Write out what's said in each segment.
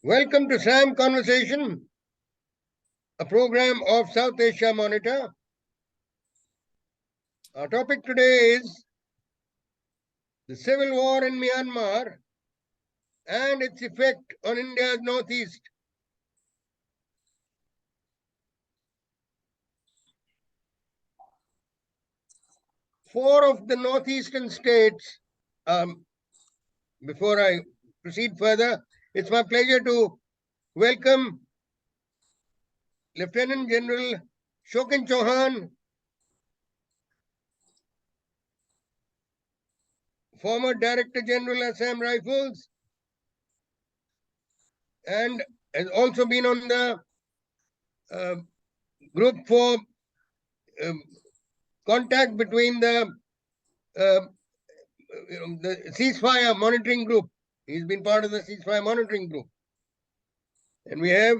Welcome to SAM Conversation, a program of South Asia Monitor. Our topic today is the civil war in Myanmar and its effect on India's northeast. Four of the northeastern states, before I proceed further, it's my pleasure to welcome Lieutenant General Shokin Chauhan, former Director General Assam Rifles, and has also been on the group for contact between the ceasefire monitoring group. He's been part of the ceasefire monitoring group. And we have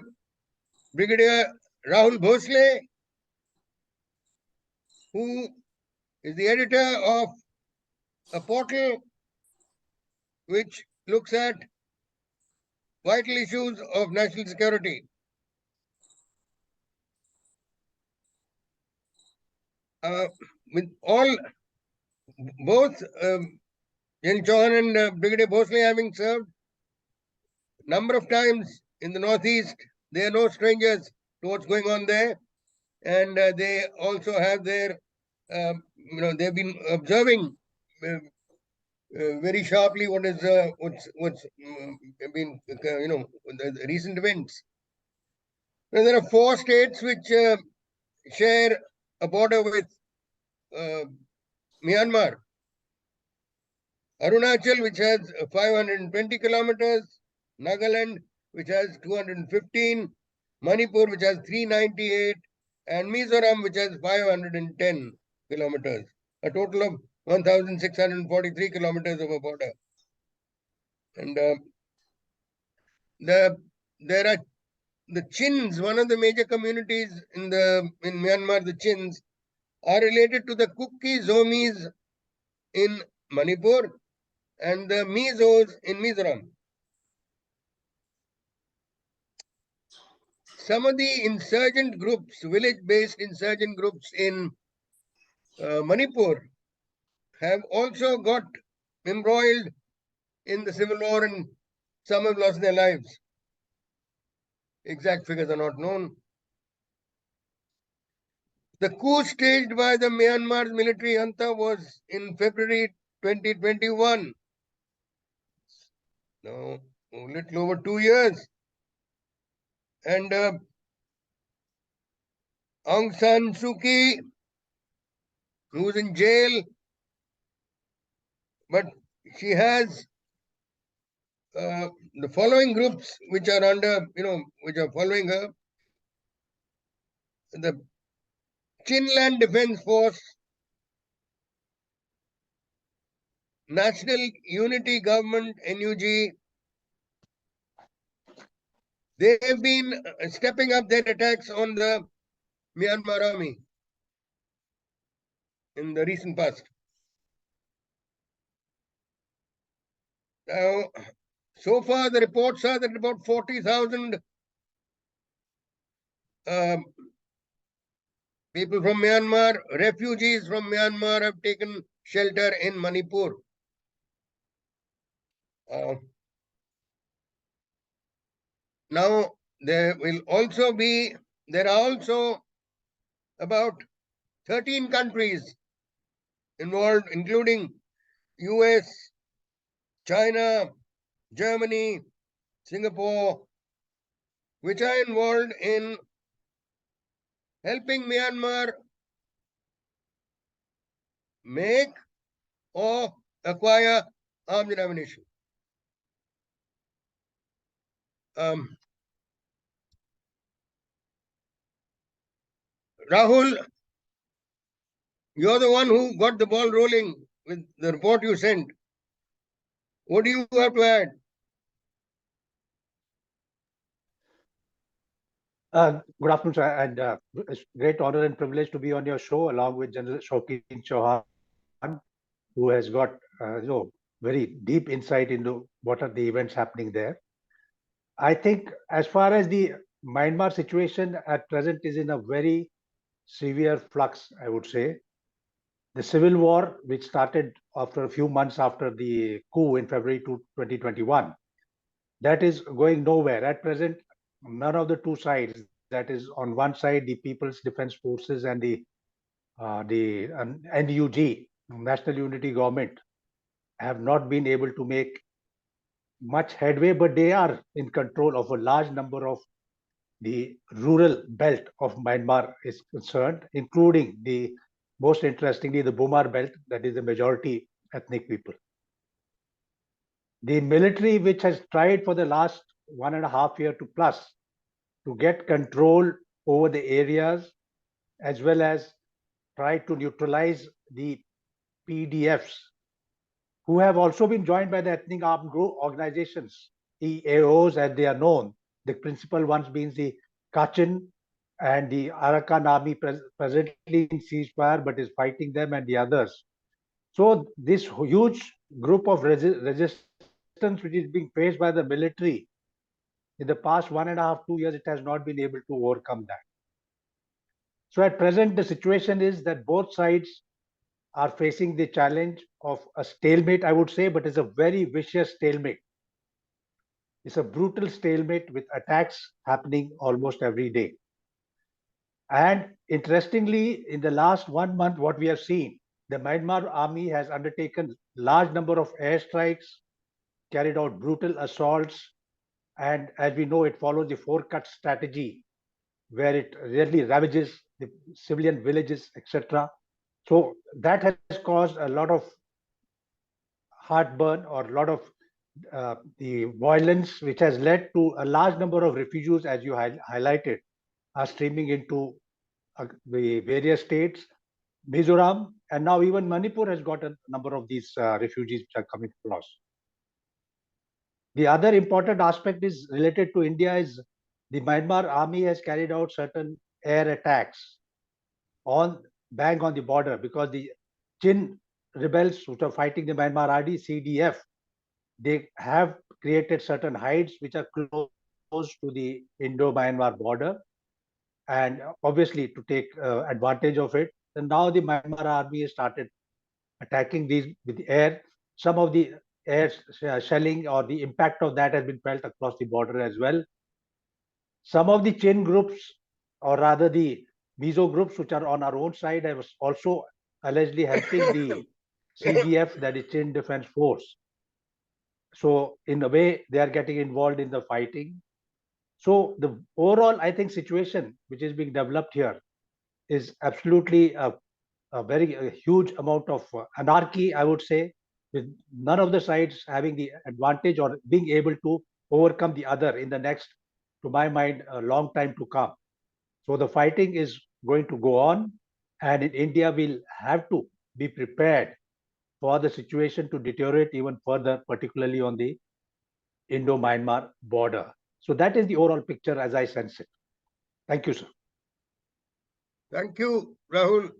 Brigadier Rahul Bhonsle, who is the editor of a portal which looks at vital issues of national security. With both Gen Chauhan and Brigadier Bhonsle having served a number of times in the Northeast, they are no strangers to what's going on there. And they also have their, they've been observing very sharply what's been, the recent events. Now, there are four states which share a border with Myanmar. Arunachal, which has 520 kilometers, Nagaland, which has 215, Manipur, which has 398, and Mizoram, which has 510 kilometers, a total of 1,643 kilometers of a border. And there are the Chins, one of the major communities in Myanmar. The Chins are related to the Kuki Zomis in Manipur and the Mizos in Mizoram. Some of the insurgent groups, village-based insurgent groups in Manipur, have also got embroiled in the civil war, and some have lost their lives. Exact figures are not known. The coup staged by the Myanmar's military junta was in February 2021. Now, a little over 2 years. And Aung San Suu Kyi, who's in jail, but she has the following groups which are under, which are following her. The Chinland Defense Force, National Unity Government, NUG, they have been stepping up their attacks on the Myanmar army in the recent past. Now, so far the reports are that about 40,000 people from Myanmar, refugees from Myanmar, have taken shelter in Manipur. Now, there are also about 13 countries involved, including US, China, Germany, Singapore, which are involved in helping Myanmar make or acquire arms and ammunition. Rahul, you're the one who got the ball rolling with the report you sent. What do you have to add? Good afternoon, sir, and it's great honor and privilege to be on your show along with General Shokin Chauhan, who has got very deep insight into what are the events happening there. I think as far as the Myanmar situation at present is in a very severe flux, I would say. The civil war, which started after a few months after the coup in February 2021, that is going nowhere. At present, none of the two sides, that is on one side, the People's Defense Forces and the NUG, National Unity Government, have not been able to make much headway, but they are in control of a large number of the rural belt of Myanmar is concerned, including the most interestingly, the Bumar belt, that is the majority ethnic people. The military, which has tried for the last 1.5 years to plus to get control over the areas, as well as try to neutralize the PDFs, who have also been joined by the ethnic armed group organizations, EAOs as they are known, the principal ones being the Kachin and the Arakan army presently in ceasefire but is fighting them, and the others. So this huge group of resistance which is being faced by the military in the past 1.5, 2 years, it has not been able to overcome that. So at present, the situation is that both sides are facing the challenge of a stalemate, I would say, but it's a very vicious stalemate. It's a brutal stalemate with attacks happening almost every day. And interestingly, in the last 1 month, what we have seen, the Myanmar army has undertaken large number of airstrikes, carried out brutal assaults, and as we know, it follows the four-cut strategy, where it really ravages the civilian villages, etc. So that has caused a lot of heartburn or a lot of the violence, which has led to a large number of refugees, as you highlighted, are streaming into the various states. Mizoram and now even Manipur has got a number of these refugees which are coming across. The other important aspect is related to India is the Myanmar army has carried out certain air attacks on bang on the border, because the Chin rebels which are fighting the Myanmar RD, CDF, they have created certain heights which are close to the Indo-Myanmar border, and obviously to take advantage of it. And now the Myanmar army has started attacking these with the air. Some of the air shelling or the impact of that has been felt across the border as well. Some of the Chin groups, or rather the Mizo groups, which are on our own side, have also allegedly helping the CDF, that is Chin Defense Force. So in a way, they are getting involved in the fighting. So the overall, I think, situation which is being developed here is absolutely a very huge amount of anarchy, I would say, with none of the sides having the advantage or being able to overcome the other in the next, to my mind, a long time to come. So the fighting is going to go on, and in India, we'll have to be prepared for the situation to deteriorate even further, particularly on the Indo-Myanmar border. So that is the overall picture as I sense it. Thank you, sir. Thank you, Rahul.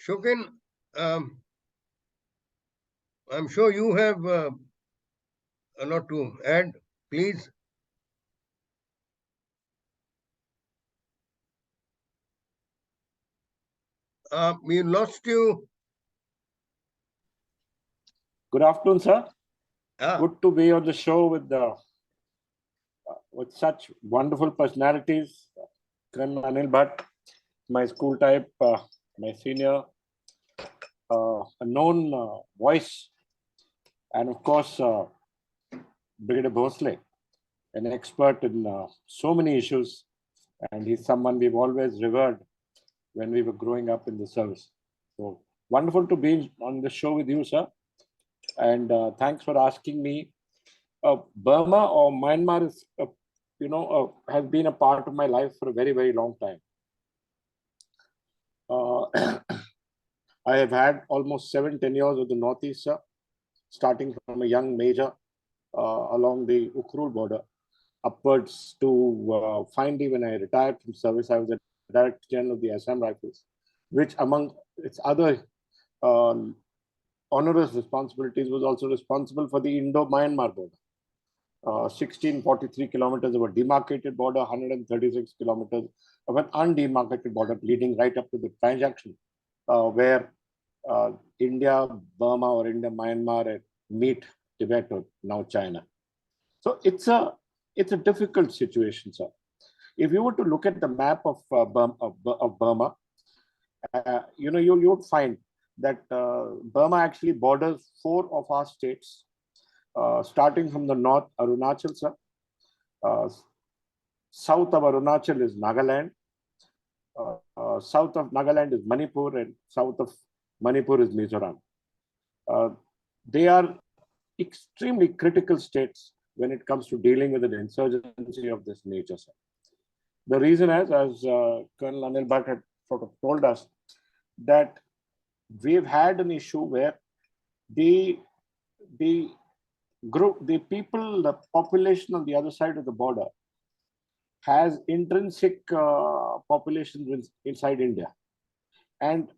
Shokin, I'm sure you have a lot to add, please. We lost you. Good afternoon, sir. Ah. Good to be on the show with such wonderful personalities. Col Anil Bhat, my school type, my senior, a known voice, and of course, Brigadier Bhonsle, an expert in so many issues, and he's someone we've always revered when we were growing up in the service. So wonderful to be on the show with you, sir. And thanks for asking me. Burma or Myanmar is, has been a part of my life for a very, very long time. I have had almost 7-10 years with the Northeast, sir, starting from a young major along the Ukhrul border, upwards to finally when I retired from service, I was the Director General of the Assam Rifles, which among its other onerous responsibilities was also responsible for the Indo-Myanmar border. 1643 kilometers of a demarcated border, 136 kilometers of an undemarcated border leading right up to the transaction where India, Burma or India, Myanmar meet Tibet or now China. So it's a difficult situation, sir. If you were to look at the map of Burma, you would find that Burma actually borders 4 of our states, starting from the north, Arunachal, sir. South of Arunachal is Nagaland. South of Nagaland is Manipur, and south of Manipur is Mizoram. They are extremely critical states when it comes to dealing with an insurgency of this nature, sir. The reason is, as Colonel Anil Bhat had sort of told us, that we've had an issue where the people, the population on the other side of the border has intrinsic populations inside India. And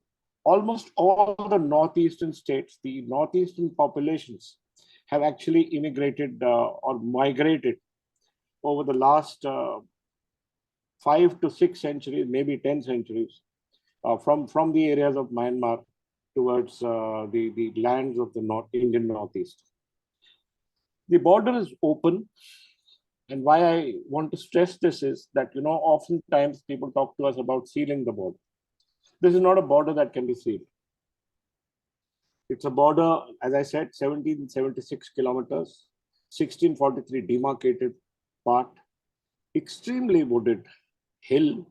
almost all the northeastern states, the northeastern populations have actually immigrated or migrated over the last 5 to 6 centuries, maybe 10 centuries, from the areas of Myanmar towards the lands of the Indian Northeast. The border is open. And why I want to stress this is that, oftentimes people talk to us about sealing the border. This is not a border that can be sealed. It's a border, as I said, 1776 kilometers, 1643 demarcated part, extremely wooded, hilly,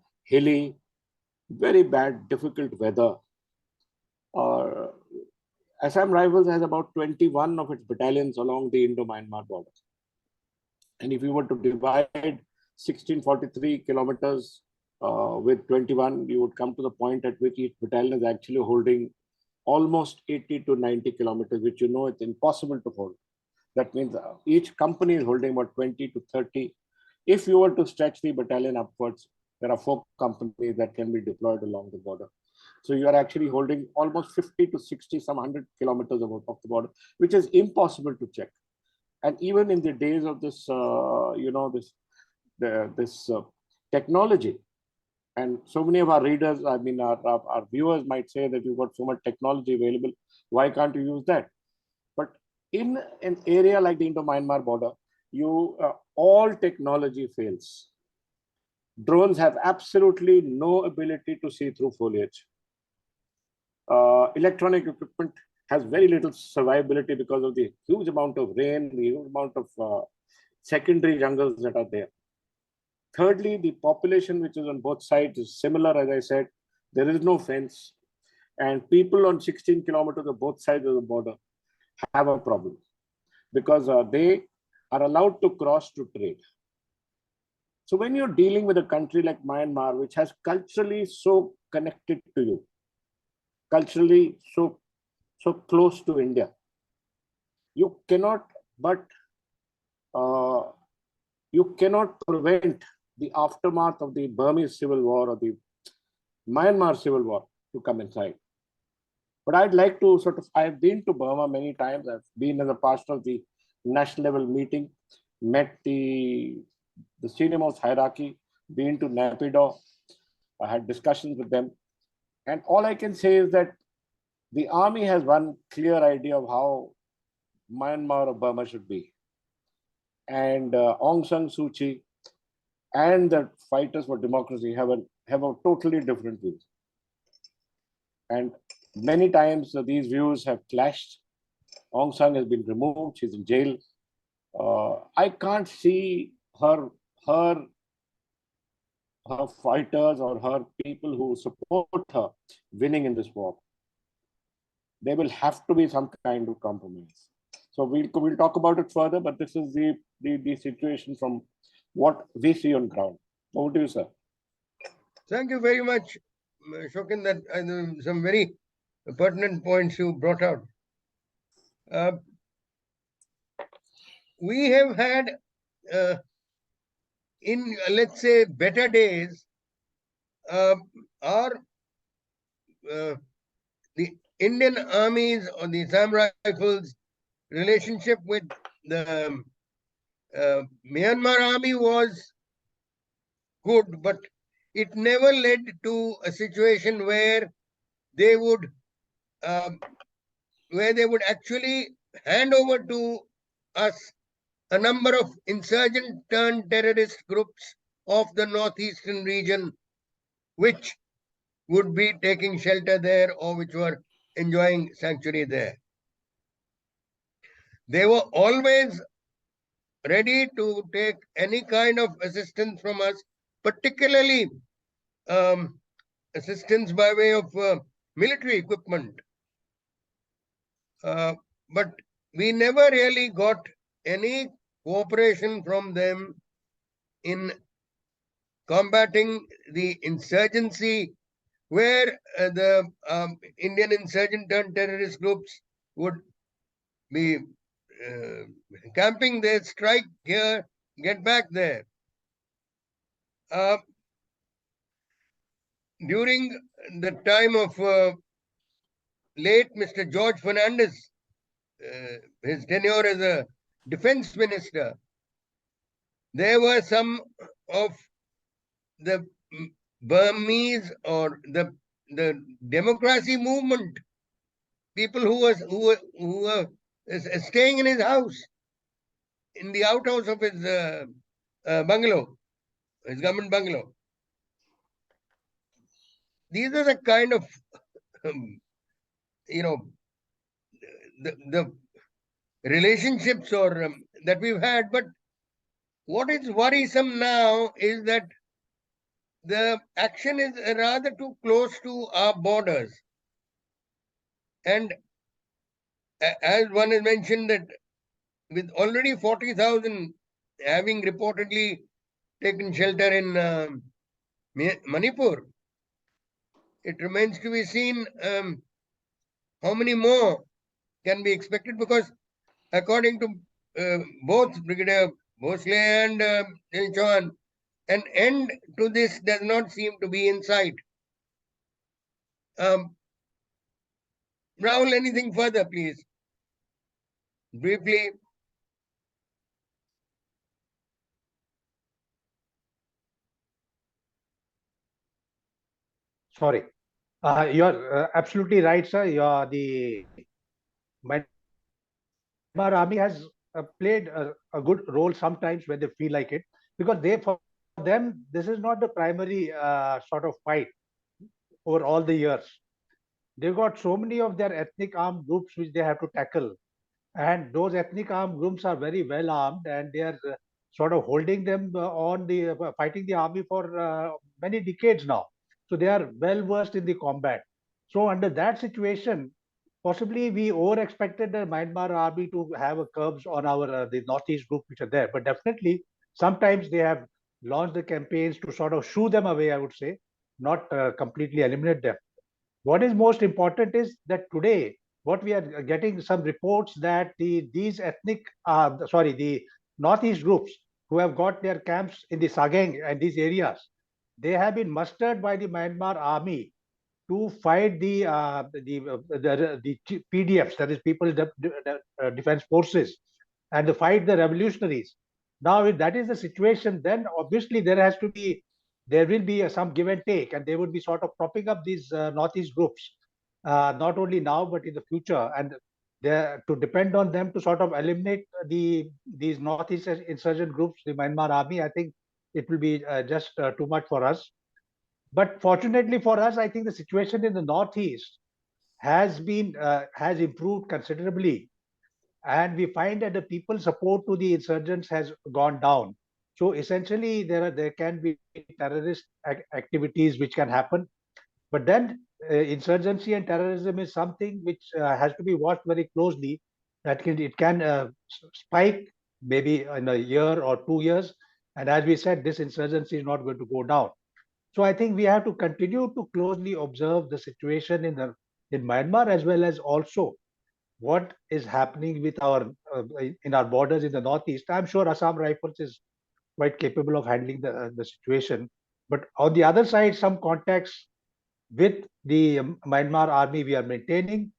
very bad, difficult weather. Assam Rifles has about 21 of its battalions along the Indo-Myanmar border. And if you were to divide 1643 kilometers with 21, you would come to the point at which each battalion is actually holding almost 80 to 90 kilometers, which it's impossible to hold. That means each company is holding about 20 to 30. If you were to stretch the battalion upwards, there are 4 companies that can be deployed along the border. So you are actually holding almost 50 to 60, some 100 kilometers of the border, which is impossible to check. And even in the days of this, this technology, and so many of our readers, our viewers might say that you've got so much technology available, why can't you use that? But in an area like the Indo-Myanmar border, all technology fails. Drones have absolutely no ability to see through foliage. Electronic equipment has very little survivability because of the huge amount of rain, the huge amount of secondary jungles that are there. Thirdly, the population which is on both sides is similar. As I said, there is no fence, and people on 16 kilometers of both sides of the border have a problem because they are allowed to cross to trade. So when you're dealing with a country like Myanmar, which has culturally so connected to you, culturally so close to India, you cannot prevent the aftermath of the Burmese civil war or the Myanmar civil war to come inside. But I'd like to I've been to Burma many times. I've been as a pastor of the national level meeting, met the senior most hierarchy, been to Naypyidaw, I had discussions with them. And all I can say is that the army has one clear idea of how Myanmar or Burma should be. And Aung San Suu Kyi and the fighters for democracy have a totally different view. And many times these views have clashed. Aung San has been removed, she's in jail. I can't see her fighters or her people who support her winning in this war. There will have to be some kind of compromise. So we'll talk about it further, but this is the situation from what we see on ground. Over to you, sir. Thank you very much, Shokin. That some very pertinent points you brought out. We have had, in let's say better days, the Indian armies or the Assam Rifles relationship with the Myanmar army was good, but it never led to a situation they would um, where they would actually hand over to us a number of insurgent turned terrorist groups of the northeastern region, which would be taking shelter there or which were enjoying sanctuary there. They were always ready to take any kind of assistance from us, particularly um, assistance by way of military equipment. But we never really got any cooperation from them in combating the insurgency where the Indian insurgent turned terrorist groups would be camping there, strike here, get back there. During the time of late Mr. George Fernandez, his tenure as a defense minister, there were some of the Burmese or the democracy movement people who were staying in his house, in the outhouse of his bungalow, his government bungalow. These are the kind of you know the relationships or that we've had. But what is worrisome now is that the action is rather too close to our borders. And as one has mentioned that with already 40,000 having reportedly taken shelter in Manipur, it remains to be seen how many more can be expected, because according to both Brigadier Bhonsle and Chauhan, an end to this does not seem to be in sight. Rahul, anything further, please? Briefly. Sorry. You're absolutely right, sir. The Myanmar army has played a good role sometimes when they feel like it, because for them, this is not the primary sort of fight over all the years. They've got so many of their ethnic armed groups which they have to tackle. And those ethnic armed groups are very well armed, and they are sort of holding them on the fighting the army for many decades now. So they are well versed in the combat. So under that situation, possibly we over expected the Myanmar army to have a curbs on our the northeast group which are there. But definitely sometimes they have launched the campaigns to sort of shoo them away, I would say, not completely eliminate them. What is most important is that today, what we are getting some reports that these the northeast groups who have got their camps in the Sageng and these areas, they have been mustered by the Myanmar army to fight the PDFs, that is People's Defense Forces, and to fight the revolutionaries. Now, if that is the situation, then obviously there will be some give and take, and they would be sort of propping up these northeast groups, not only now but in the future, and to depend on them to sort of eliminate these northeast insurgent groups, the Myanmar army. I think it will be just too much for us. But fortunately for us, I think the situation in the northeast has improved considerably, and we find that the people's support to the insurgents has gone down. So essentially, there can be terrorist activities which can happen, but then insurgency and terrorism is something which has to be watched very closely. It can spike maybe in a year or 2 years, and as we said, this insurgency is not going to go down. So I think we have to continue to closely observe the situation in Myanmar, as well as also what is happening with in our borders in the northeast. I'm sure Assam Rifles is quite capable of handling the situation. But on the other side, some contacts with the Myanmar army we are maintaining.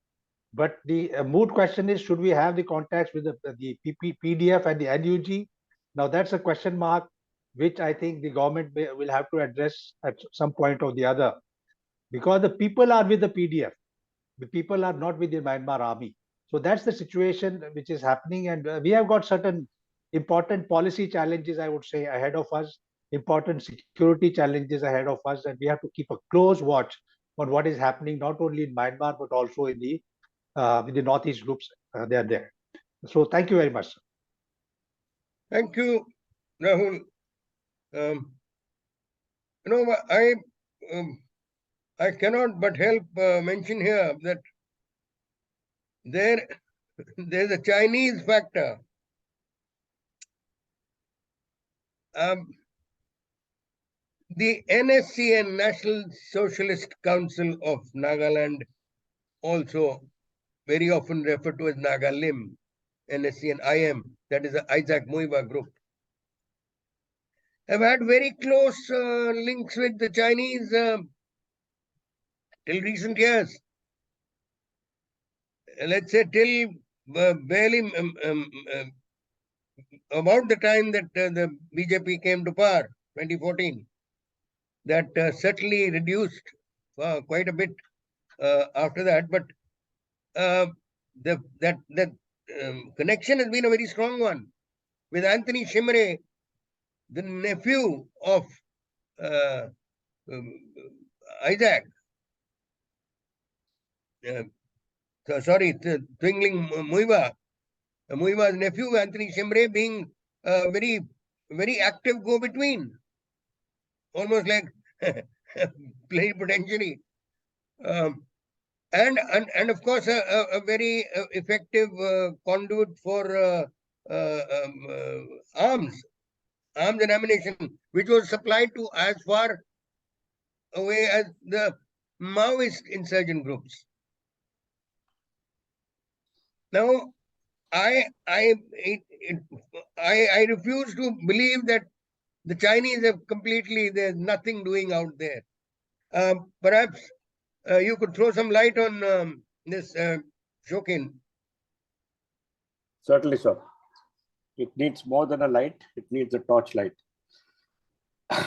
But the moot question is, should we have the contacts with the PDF and the NUG? Now that's a question mark, which I think the government will have to address at some point or the other, because the people are with the PDF. The people are not with the Myanmar army. So that's the situation which is happening. And we have got certain important policy challenges, I would say, ahead of us, important security challenges ahead of us. And we have to keep a close watch on what is happening, not only in Myanmar, but also in the with the Northeast groups. They are there. So thank you very much, sir. Thank you, Rahul. You know, I cannot but help mention here that there's a Chinese factor. The NSCN, National Socialist Council of Nagaland, also very often referred to as Nagalim, NSCN IM, that is the Isaac Muiwa group, have had very close links with the Chinese till recent years. Let's say till barely about the time that the BJP came to power, 2014, that certainly reduced quite a bit after that. But that connection has been a very strong one with Anthony Shimre, the nephew of Isaac. Sorry, Twingling Muiwa. Muiwa's nephew, Anthony Shimre, being a very active go-between, almost like plenipotentiary. And of course, a very effective conduit for arms and ammunition, which was supplied to as far away as the Maoist insurgent groups. Now, I refuse to believe that the Chinese have completely, there's nothing doing out there. Perhaps you could throw some light on this, Shokin. Certainly, sir. It needs more than a light. It needs a torchlight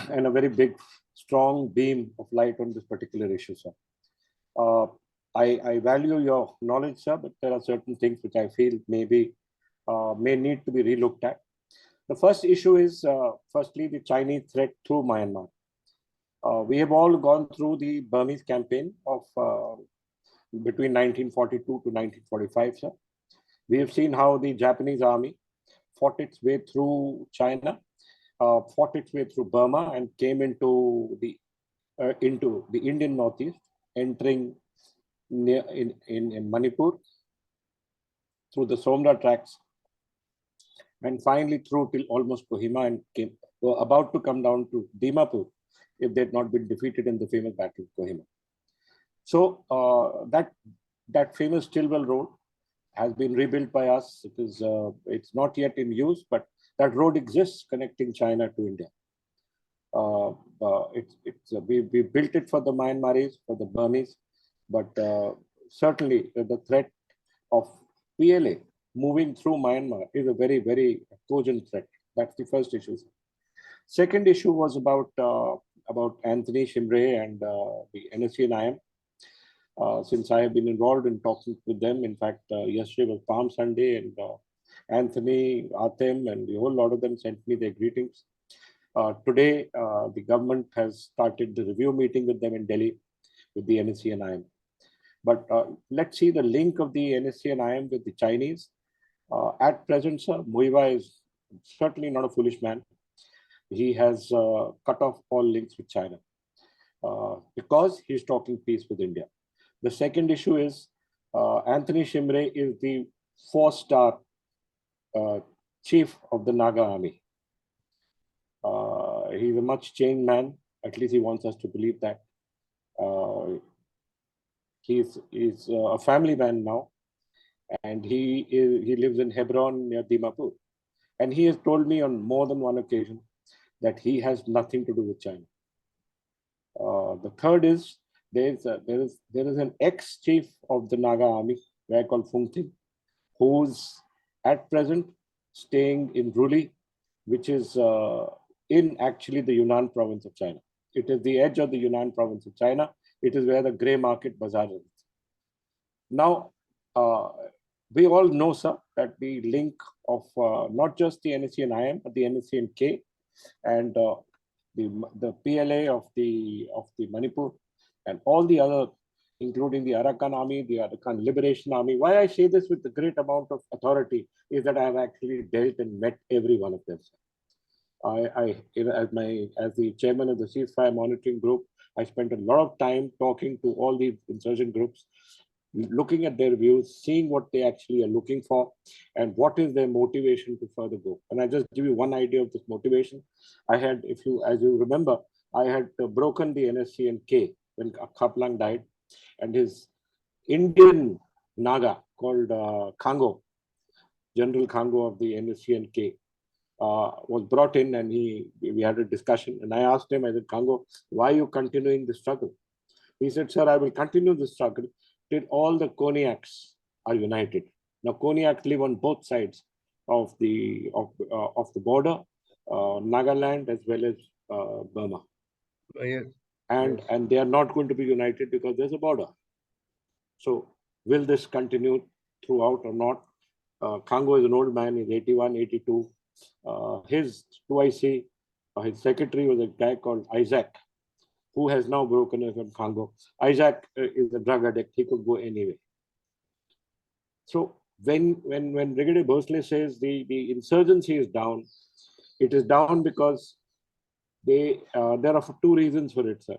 and a very big, strong beam of light on this particular issue, sir. I value your knowledge, sir, but there are certain things which I feel may need to be relooked at. The first issue is, firstly, the Chinese threat through Myanmar. We have all gone through the Burmese campaign of between 1942 to 1945, sir. We have seen how the Japanese army fought its way through China, fought its way through Burma, and came into the Indian Northeast, entering in Manipur through the Somra tracks, and finally through till almost Kohima, and were about to come down to Dimapur if they had not been defeated in the famous battle of Kohima. So that famous Stilwell Road has been rebuilt by us. It's not yet in use, but that road exists connecting China to India. We built it for the Myanmaris, for the Burmese, but certainly the threat of PLA moving through Myanmar is a very, very cogent threat. That's the first issue. Second issue was about Anthony Shimre and the NSCN-IM. Since I have been involved in talking with them, in fact, yesterday was Palm Sunday, and Anthony, Atem, and a whole lot of them sent me their greetings. Today, the government has started the review meeting with them in Delhi with the NSCN-IM. But let's see the link of the NSCN-IM with the Chinese. At present, sir, Muiwa is certainly not a foolish man. He has cut off all links with China because he's talking peace with India. The second issue is Anthony Shimre is the 4-star chief of the Naga army. He's a much changed man. At least he wants us to believe that. He's a family man now, and he lives in Hebron near Dimapur. And he has told me on more than one occasion that he has nothing to do with China. The third is there is an ex-chief of the Naga army, guy called Phung Thing, who's at present staying in Ruli which is in actually the Yunnan province of China. It is the edge of the Yunnan province of China. It is where the grey market bazaar is. Now, we all know, sir, that the link of not just the NSC and IM, but the NSC and K, and the PLA of the Manipur, and all the other, including the Arakan Army, the Arakan Liberation Army. Why I say this with a great amount of authority is that I have actually dealt and met every one of them. As the chairman of the Ceasefire Monitoring Group, I spent a lot of time talking to all these insurgent groups, looking at their views, seeing what they actually are looking for, and what is their motivation to further go. And I just give you one idea of this motivation. I had, as you remember, I had broken the NSC and K when Khaplang died, and his Indian Naga called Khango, General Khango of the NSC and K, was brought in, and we had a discussion. And I asked him, I said, Khango, why are you continuing the struggle? He said, sir, I will continue the struggle till all the Koniaks are united. Now, Koniaks live on both sides of the border, Nagaland as well as Burma. Yes. And they are not going to be united because there's a border. So will this continue throughout or not? Khango is an old man, he's 81, 82. His secretary was a guy called Isaac, who has now broken away from Khango. Isaac is a drug addict, he could go anyway. So when Brigadier Bhonsle says the insurgency is down, it is down because there are two reasons for it, sir.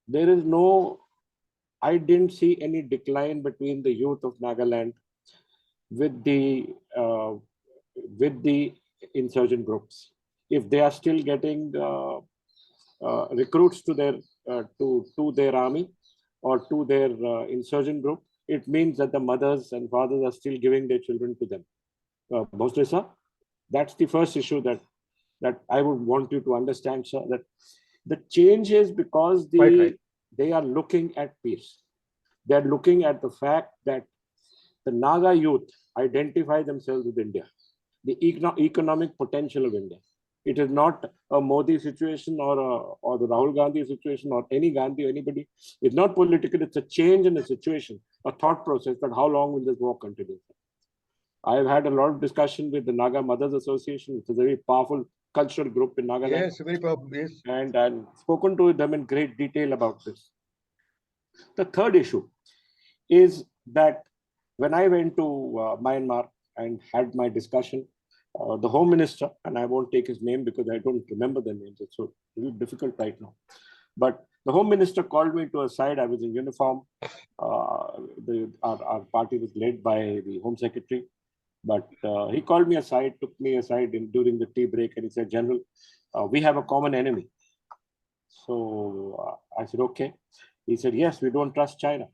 There is I didn't see any decline between the youth of Nagaland with the insurgent groups. If they are still getting recruits to their army or to their insurgent group, it means that the mothers and fathers are still giving their children to them. Bhonsle sir, that's the first issue that I would want you to understand, sir, that the change is because they are looking at peace. They are looking at the fact that the Naga youth identify themselves with India, the economic potential of India. It is not a Modi situation or the Rahul Gandhi situation or any Gandhi or anybody. It's not political. It's a change in a situation, a thought process that how long will this war continue? I have had a lot of discussion with the Naga Mothers Association, which is a very powerful cultural group in Nagaland. Yes, very powerful. Yes. And I've spoken to them in great detail about this. The third issue is that when I went to Myanmar and had my discussion, the Home Minister, and I won't take his name because I don't remember the names, it's so really difficult right now. But the Home Minister called me to a side. I was in uniform. Our party was led by the Home Secretary. But he called me aside, took me aside during the tea break, and he said, General, we have a common enemy. So I said, okay. He said, yes, we don't trust China.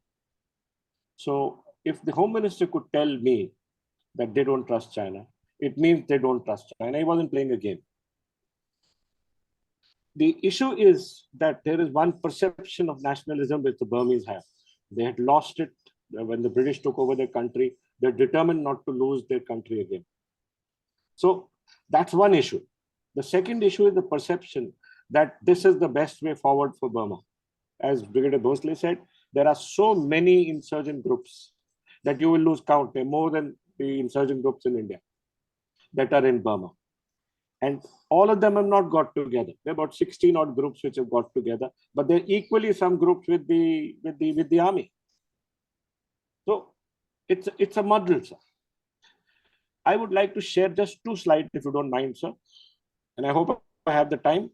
So if the Home Minister could tell me that they don't trust China, it means they don't trust China. He wasn't playing a game. The issue is that there is one perception of nationalism which the Burmese have. They had lost it when the British took over their country. They're determined not to lose their country again. So that's one issue. The second issue is the perception that this is the best way forward for Burma. As Brigadier Bhonsle said, there are so many insurgent groups that you will lose count. There are more than the insurgent groups in India that are in Burma. And all of them have not got together. There are about 16 odd groups which have got together, but there are equally some groups with the army. So it's a muddle, sir. I would like to share just 2 slides, if you don't mind, sir. And I hope I have the time.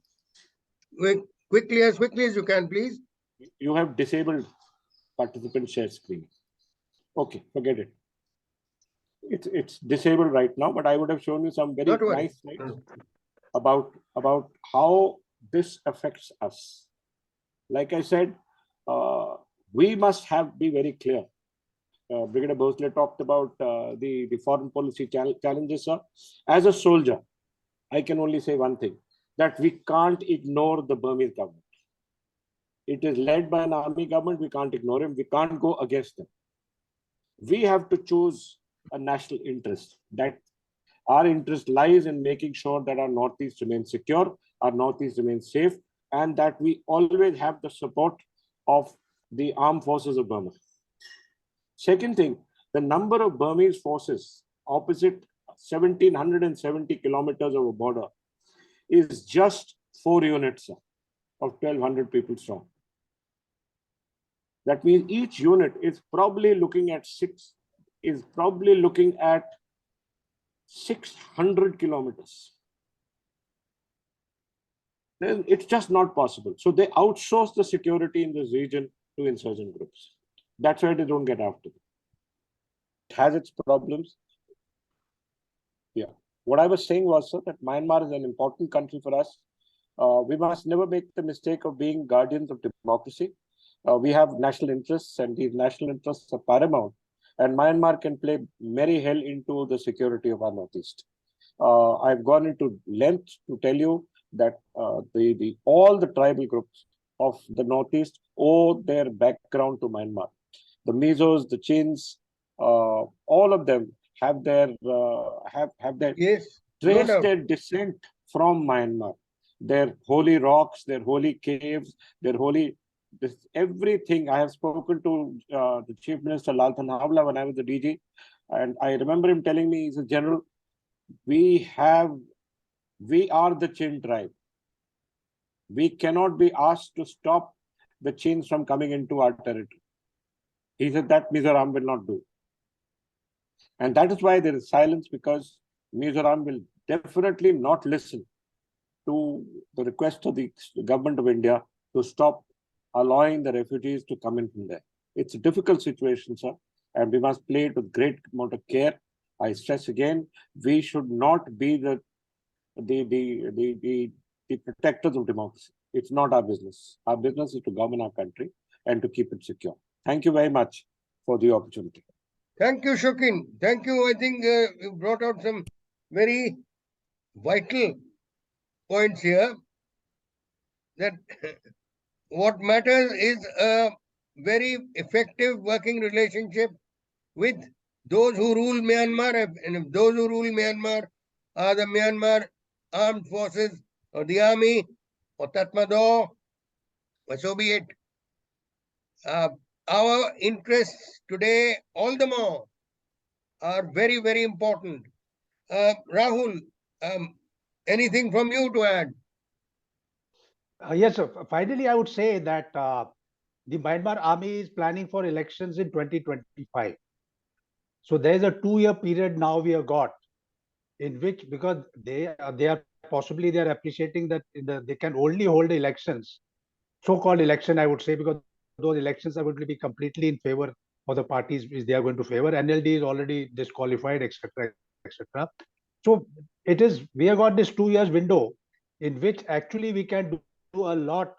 Quickly as you can, please. You have disabled participant share screen. Okay, forget it. It's disabled right now, but I would have shown you some very nice slides about how this affects us. Like I said, we must be very clear. Brigadier Bhonsle talked about the foreign policy challenges, sir. As a soldier, I can only say one thing, that we can't ignore the Burmese government. It is led by an army government. We can't ignore him. We can't go against them. We have to choose a national interest. That Our interest lies in making sure that our Northeast remains secure, our Northeast remains safe, and that we always have the support of the armed forces of Burma. Second thing, the number of Burmese forces opposite 1,770 kilometers of a border is just 4 units of 1,200 people strong. That means each unit is probably looking at 600 kilometers. Then it's just not possible. So they outsource the security in this region to insurgent groups. That's why they don't get after them. It has its problems. Yeah. What I was saying was, sir, that Myanmar is an important country for us. We must never make the mistake of being guardians of democracy. We have national interests, and these national interests are paramount. And Myanmar can play merry hell into the security of our Northeast. I've gone into length to tell you that all the tribal groups of the Northeast owe their background to Myanmar. The Mizos, the Chins, all of them have their Yes, trace no doubt. their descent from Myanmar. Their holy rocks, their holy caves, their holy everything. I have spoken to the Chief Minister Lalthan Havla when I was the DG, and I remember him telling me, he's a general, we are the Chin tribe. We cannot be asked to stop the Chins from coming into our territory. He said that Mizoram will not do. And that is why there is silence, because Mizoram will definitely not listen to the request of the government of India to stop allowing the refugees to come in from there. It's a difficult situation, sir, and we must play it with great amount of care. I stress again, we should not be the protectors of democracy. It's not our business. Our business is to govern our country and to keep it secure. Thank you very much for the opportunity. Thank you, Shokin. Thank you. I think you brought out some very vital points here. That what matters is a very effective working relationship with those who rule Myanmar. And if those who rule Myanmar are the Myanmar armed forces or the army or Tatmadaw, so be it. Our interests today, all the more, are very, very important. Rahul, anything from you to add? Yes, finally, I would say that the Myanmar army is planning for elections in 2025. So there is a 2-year period now we have got, in which, because they are possibly they are appreciating that they can only hold elections, so-called election, I would say, because those elections are going to be completely in favor of the parties which they are going to favor. NLD is already disqualified, etc., etc. So we have got this 2 years window in which actually we can do a lot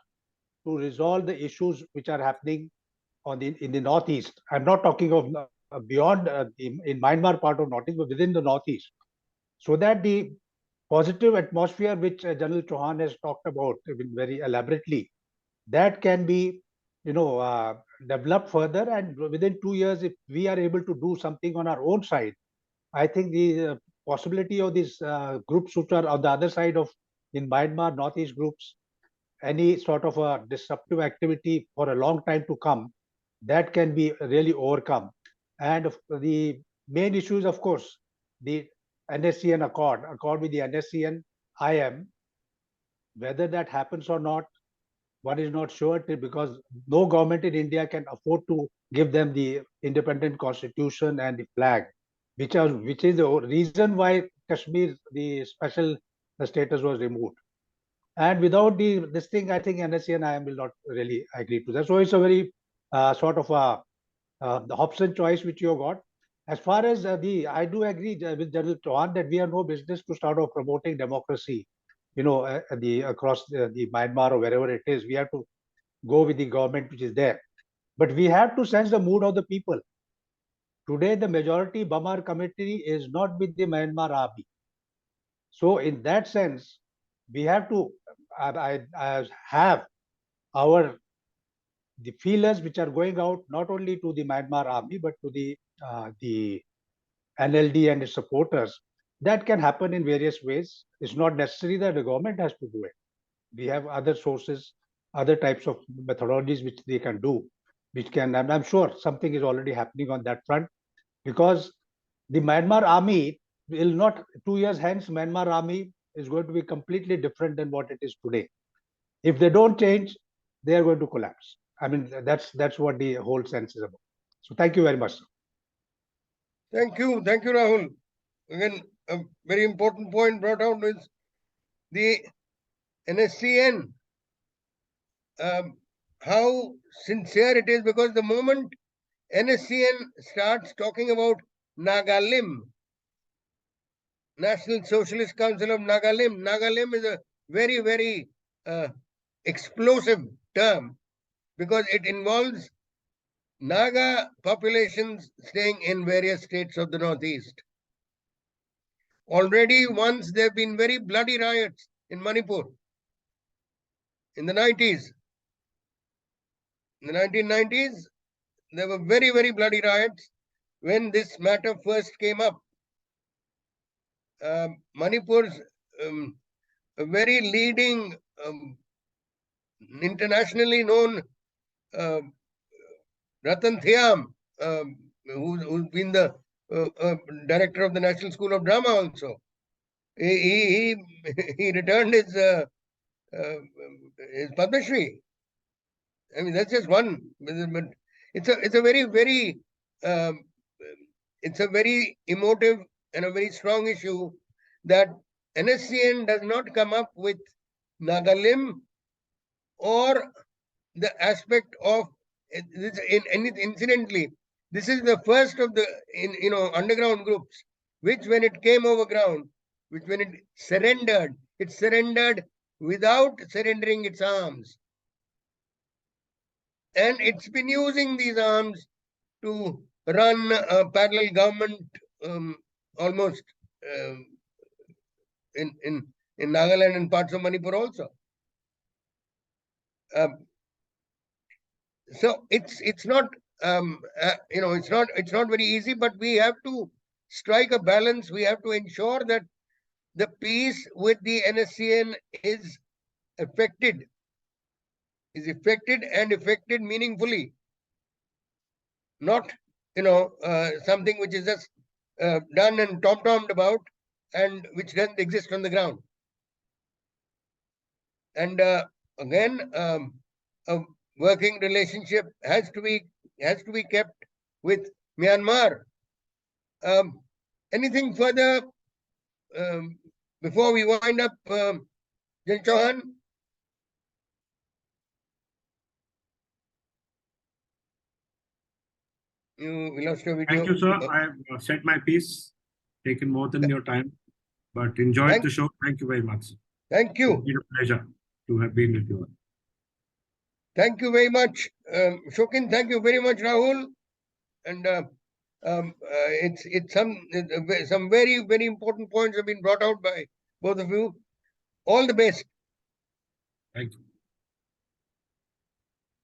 to resolve the issues which are happening in the Northeast. I'm not talking of beyond in Myanmar part of Northeast, but within the Northeast, so that the positive atmosphere which General Chauhan has talked about very elaborately, that can be developed further. And within 2 years, if we are able to do something on our own side, I think the possibility of these groups which are on the other side of in Myanmar, Northeast groups, any sort of a disruptive activity for a long time to come, that can be really overcome. And the main issue is, of course, the NSCN accord with the NSCN IM. Whether that happens or not, one is not sure, because no government in India can afford to give them the independent constitution and the flag, which is the reason why Kashmir, the special status was removed. And without this thing, I think NSC and IM will not really agree to that. So it's a very sort of the Hobson choice which you have got. As far as I do agree with General Chauhan that we have no business to start off promoting democracy, across the Myanmar or wherever it is. We have to go with the government which is there. But we have to sense the mood of the people. Today, the majority Bamar committee is not with the Myanmar army. So in that sense, we have to have the feelers which are going out not only to the Myanmar army but to the NLD and its supporters, That can happen in various ways. It's not necessary that the government has to do it. We have other sources, other types of methodologies which they can do, which can, and I'm sure something is already happening on that front, because the Myanmar army will not, 2 years hence, Myanmar army is going to be completely different than what it is today. If they don't change, they are going to collapse. I mean, that's what the whole sense is about. So thank you very much, sir. Thank you, Rahul. Again, a very important point brought out is the NSCN. How sincere it is, because the moment NSCN starts talking about Nagalim, National Socialist Council of Nagalim. Nagalim is a very, very explosive term because it involves Naga populations staying in various states of the Northeast. Already once there have been very bloody riots in Manipur in the 90s. In the 1990s, there were very, very bloody riots when this matter first came up. Manipur's a very leading, internationally known Ratan Thiam, who's been the director of the National School of Drama also. He returned his Padma Shri. I mean, that's just one. But it's a very it's a very emotive and a very strong issue that NSCN does not come up with Nagalim or the aspect of this. Incidentally, this is the first of the underground groups, which when it came over ground, which when it surrendered without surrendering its arms. And it's been using these arms to run a parallel government almost in Nagaland and parts of Manipur also. So it's not it's not very easy, but we have to strike a balance. We have to ensure that the peace with the NSCN is effected and effected meaningfully, not something which is just done and tom-tommed about and which doesn't exist on the ground. And again, a working relationship has to be kept with Myanmar. Anything further before we wind up, Chauhan? You lost your video. Thank you, sir. I have said my piece, taken more than your time, but enjoyed the show. Thank you very much. Thank you. It's been a pleasure to have been with you. Thank you very much, Shokin. Thank you very much, Rahul. And it's some very, very important points have been brought out by both of you. All the best. Thank you.